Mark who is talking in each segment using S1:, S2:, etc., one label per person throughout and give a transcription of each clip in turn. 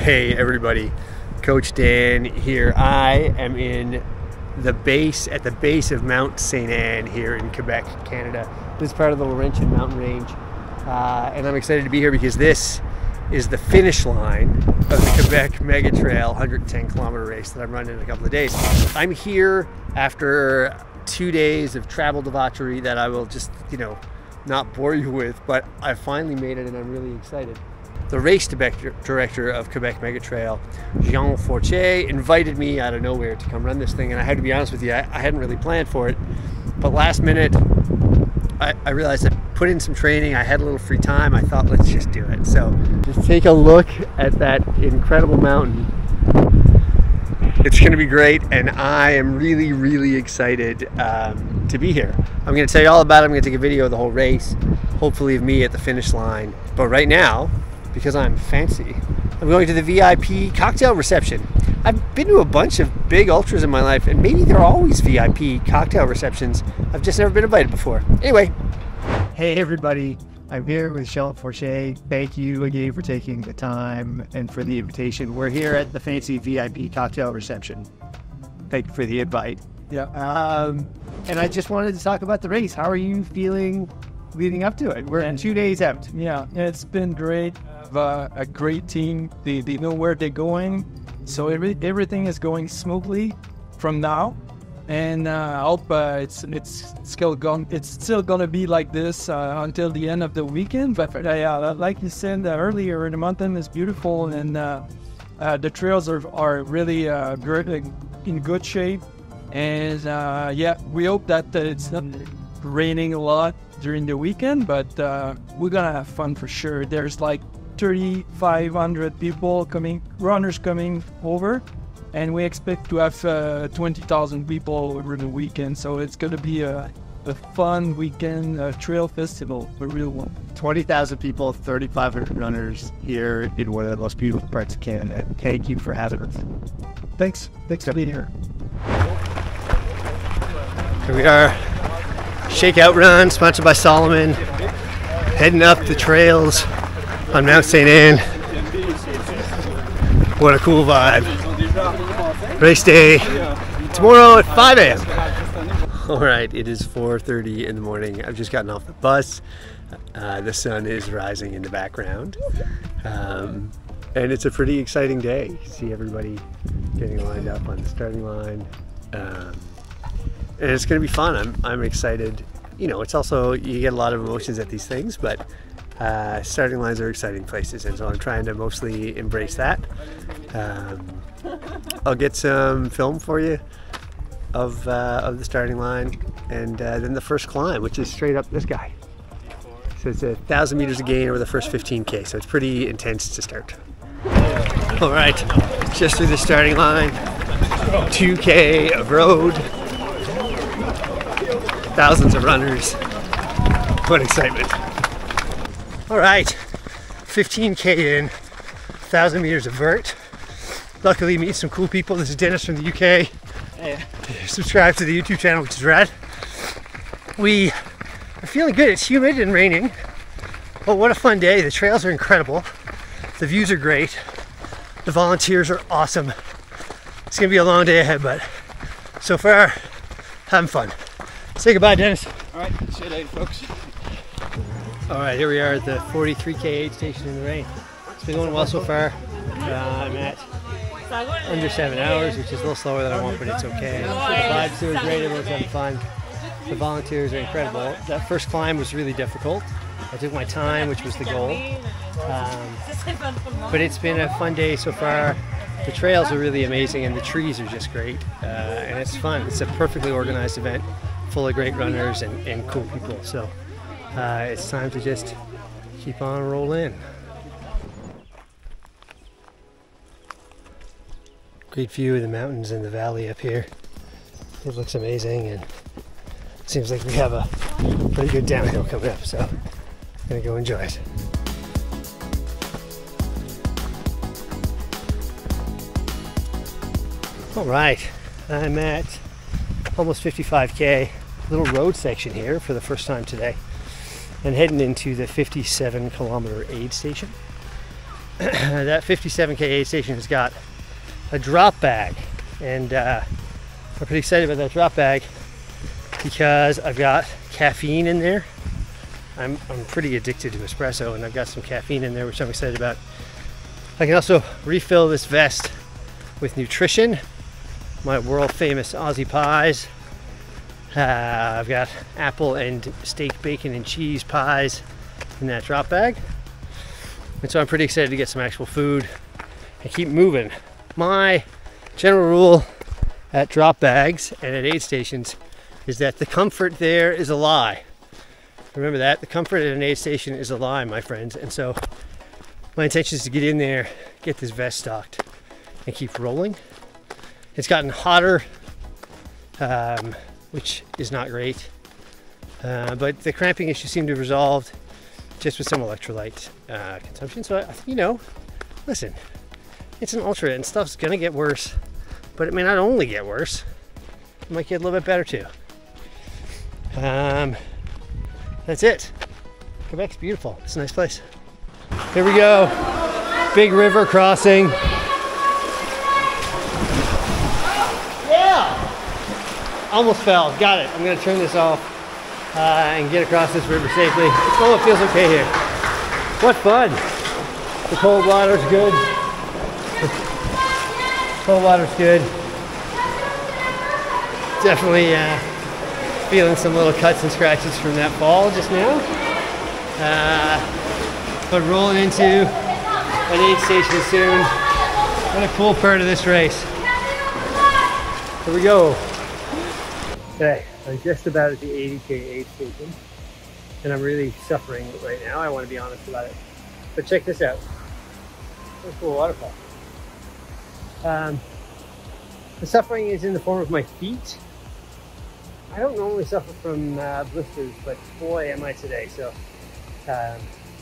S1: Hey everybody, Coach Dan here. I am in the base, at the base of Mount St. Anne here in Quebec, Canada. This is part of the Laurentian mountain range. And I'm excited to be here because this is the finish line of the Quebec Megatrail 110 kilometer race that I'm running in a couple of days. I'm here after 2 days of travel debauchery that I will just, not bore you with, but I finally made it and I'm really excited. The race director of Quebec Megatrail, Jean Fortier, invited me out of nowhere to come run this thing, and I had to be honest with you, I hadn't really planned for it, but last minute I realized I put in some training, I had a little free time, I thought let's just do it. So just take a look at that incredible mountain. It's going to be great, and I am really excited to be here. I'm going to tell you all about it. I'm going to take a video of the whole race, hopefully of me at the finish line. But right now, because I'm fancy, I'm going to the VIP cocktail reception. I've been to a bunch of big ultras in my life, and maybe they're always VIP cocktail receptions. I've just never been invited before. Anyway.
S2: Hey everybody, I'm here with Jean Fortier. Thank you again for taking the time and for the invitation. We're here at the fancy VIP cocktail reception. Thank you for the invite.
S3: Yeah.
S2: And I just wanted to talk about the race. How are you feeling leading up to it? We're 2 days out.
S3: Yeah, it's been great. A great team. They know where they're going, so everything is going smoothly from now. And I hope it's still gonna be like this until the end of the weekend. But like you said earlier, the mountain is beautiful, and the trails are really in good shape. And yeah, we hope that it's not raining a lot during the weekend, but we're gonna have fun for sure. There's like 3,500 runners coming over, and we expect to have 20,000 people over the weekend. So it's gonna be a fun weekend, trail festival, a real one.
S2: 20,000 people, 3,500 runners here in one of the most beautiful parts of Canada. Thank you for having us. Thanks for being here.
S1: Here we are, Shakeout Run, sponsored by Solomon, heading up the trails on Mount St. Anne. What a cool vibe. Race day tomorrow at 5 a.m. All right, it is 4:30 in the morning. I've just gotten off the bus. The sun is rising in the background. And it's a pretty exciting day. See everybody getting lined up on the starting line. And it's going to be fun. I'm excited. It's also, you get a lot of emotions at these things, but starting lines are exciting places, and so I'm trying to mostly embrace that. I'll get some film for you of the starting line, and then the first climb, which is straight up this guy. So it's 1,000 meters of gain over the first 15K, so it's pretty intense to start. All right, just through the starting line, 2K of road, thousands of runners. What excitement. All right, 15K in, 1,000 meters of vert. Luckily meet some cool people. This is Dennis from the UK. Hey. Subscribe to the YouTube channel, which is rad. We are feeling good. It's humid and raining, but what a fun day. The trails are incredible. The views are great. The volunteers are awesome. It's gonna be a long day ahead, but so far, having fun. Say goodbye, Dennis.
S3: All right, see you later, folks.
S1: All right, here we are at the 43K aid station in the rain. It's been going well so far. I'm at under 7 hours, which is a little slower than I want, but it's okay. The vibes here are great, everyone's having fun. The volunteers are incredible. That first climb was really difficult. I took my time, which was the goal. But it's been a fun day so far. The trails are really amazing, and the trees are just great. And it's fun. It's a perfectly organized event, full of great runners and cool people. So it's time to just keep on rolling. Great view of the mountains and the valley up here. It looks amazing, and it seems like we have a pretty good downhill coming up, so I'm gonna go enjoy it. All right, I'm at almost 55K, little road section here for the first time today, and heading into the 57 kilometer aid station. that 57K aid station has got a drop bag, and I'm pretty excited about that drop bag because I've got caffeine in there. I'm pretty addicted to espresso, and I've got some caffeine in there, which I'm excited about. I can also refill this vest with nutrition, my world famous Aussie pies. I've got apple and steak, bacon, and cheese pies in that drop bag. And so I'm pretty excited to get some actual food and keep moving. My general rule at drop bags and at aid stations is that the comfort there is a lie. Remember that, the comfort at an aid station is a lie, my friends. And so my intention is to get in there, get this vest stocked, and keep rolling. It's gotten hotter, which is not great. But the cramping issue seemed to have resolved just with some electrolyte consumption. So, you know, listen, it's an ultra and stuff's gonna get worse, but it may not only get worse, it might get a little bit better too. That's it. Quebec's beautiful. It's a nice place. Here we go. Big river crossing. Yeah! Almost fell. Got it. I'm gonna turn this off and get across this river safely. Oh, it feels okay here. What fun. The cold water's good. Cold water's good. Definitely feeling some little cuts and scratches from that fall just now. But rolling into an aid station soon. What a cool part of this race. Here we go. Okay, I'm just about at the 80K aid station, and I'm really suffering right now. I want to be honest about it. But check this out. What a cool waterfall. The suffering is in the form of my feet. I don't normally suffer from blisters, but boy am I today. So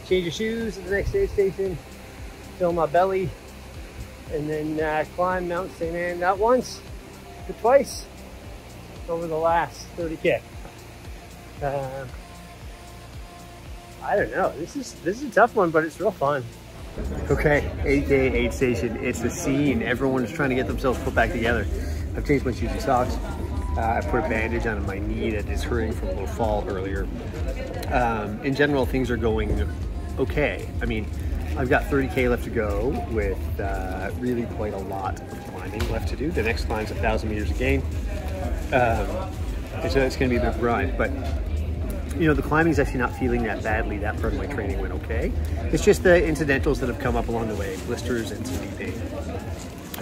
S1: change of shoes at the next aid station, fill my belly, and then climb Mount St. Anne not once, but twice over the last 30K. I don't know, this is a tough one, but it's real fun. Okay, 8K aid station, it's a scene. Everyone's trying to get themselves put back together. I've changed my shoes and socks. I put a bandage on my knee that is hurting from a little fall earlier. In general, things are going okay. I mean, I've got 30K left to go with really quite a lot of climbing left to do. The next climb's 1,000 meters again. And so it's gonna be a bit of a grind, but you know, the climbing's actually not feeling that badly. That part of my training went okay. It's just the incidentals that have come up along the way, blisters and some knee pain.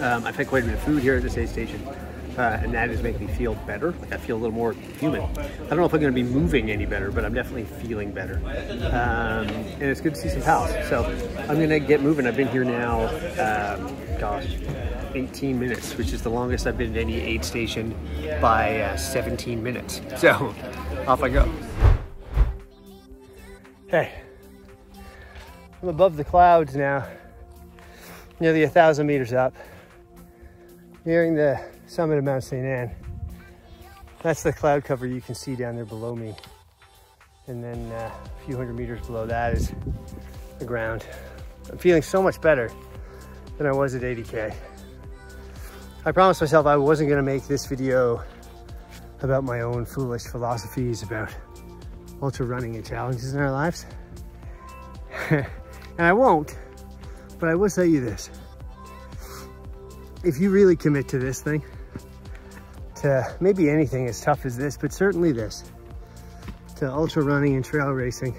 S1: I've had quite a bit of food here at this aid station. And that is making me feel better. Like I feel a little more human. I don't know if I'm going to be moving any better, but I'm definitely feeling better. And it's good to see some pals. So I'm going to get moving. I've been here now, gosh, 18 minutes, which is the longest I've been at any aid station by 17 minutes. So off I go. Okay, I'm above the clouds now, nearly 1,000 meters up, nearing the summit of Mount St. Anne. That's the cloud cover you can see down there below me. And then a few hundred meters below that is the ground. I'm feeling so much better than I was at 80K. I promised myself I wasn't gonna make this video about my own foolish philosophies about ultra running and challenges in our lives. And I won't, but I will tell you this. If you really commit to this thing, to maybe anything as tough as this, but certainly this, to ultra running and trail racing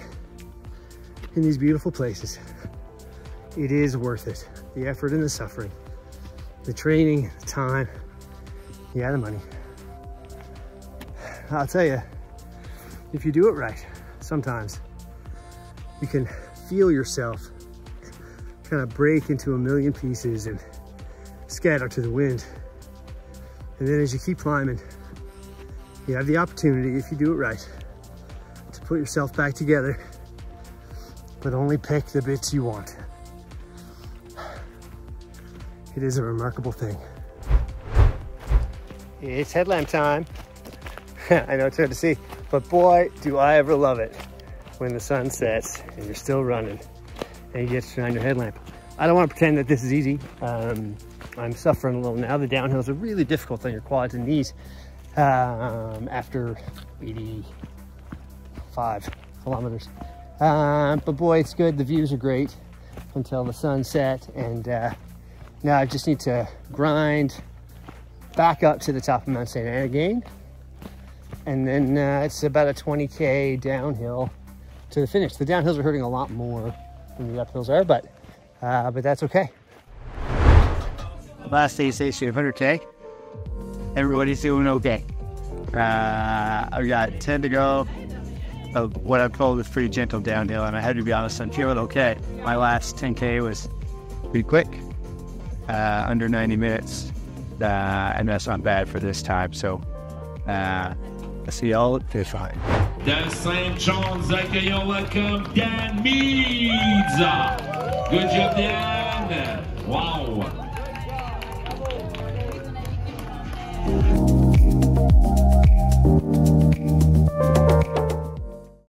S1: in these beautiful places, it is worth it. The effort and the suffering, the training, the time, yeah, the money. I'll tell you, if you do it right, sometimes you can feel yourself kind of break into a million pieces and scatter to the wind. And then as you keep climbing, you have the opportunity, if you do it right, to put yourself back together, but only pick the bits you want. It is a remarkable thing. It's headlamp time. I know it's hard to see, but boy, do I ever love it when the sun sets and you're still running and you get to shine your headlamp. I don't want to pretend that this is easy. I'm suffering a little now. The downhills are really difficult on your quads and knees after 85 kilometers. But boy, it's good. The views are great until the sun set, and now I just need to grind back up to the top of Mount St. Anne again, and then it's about a 20k downhill to the finish. The downhills are hurting a lot more than the uphills are, but that's okay.
S2: Last aid station of 100k. Everybody's doing okay. I've got 10 to go. What I'm told is pretty gentle downhill, and I had to be honest, I'm feeling okay. My last 10k was pretty quick, under 90 minutes, and that's not bad for this time. So, I see y'all at Fish Fine.
S4: De Saint-Jean, accueillons welcome Dan Meads. Good job, Dan. Wow.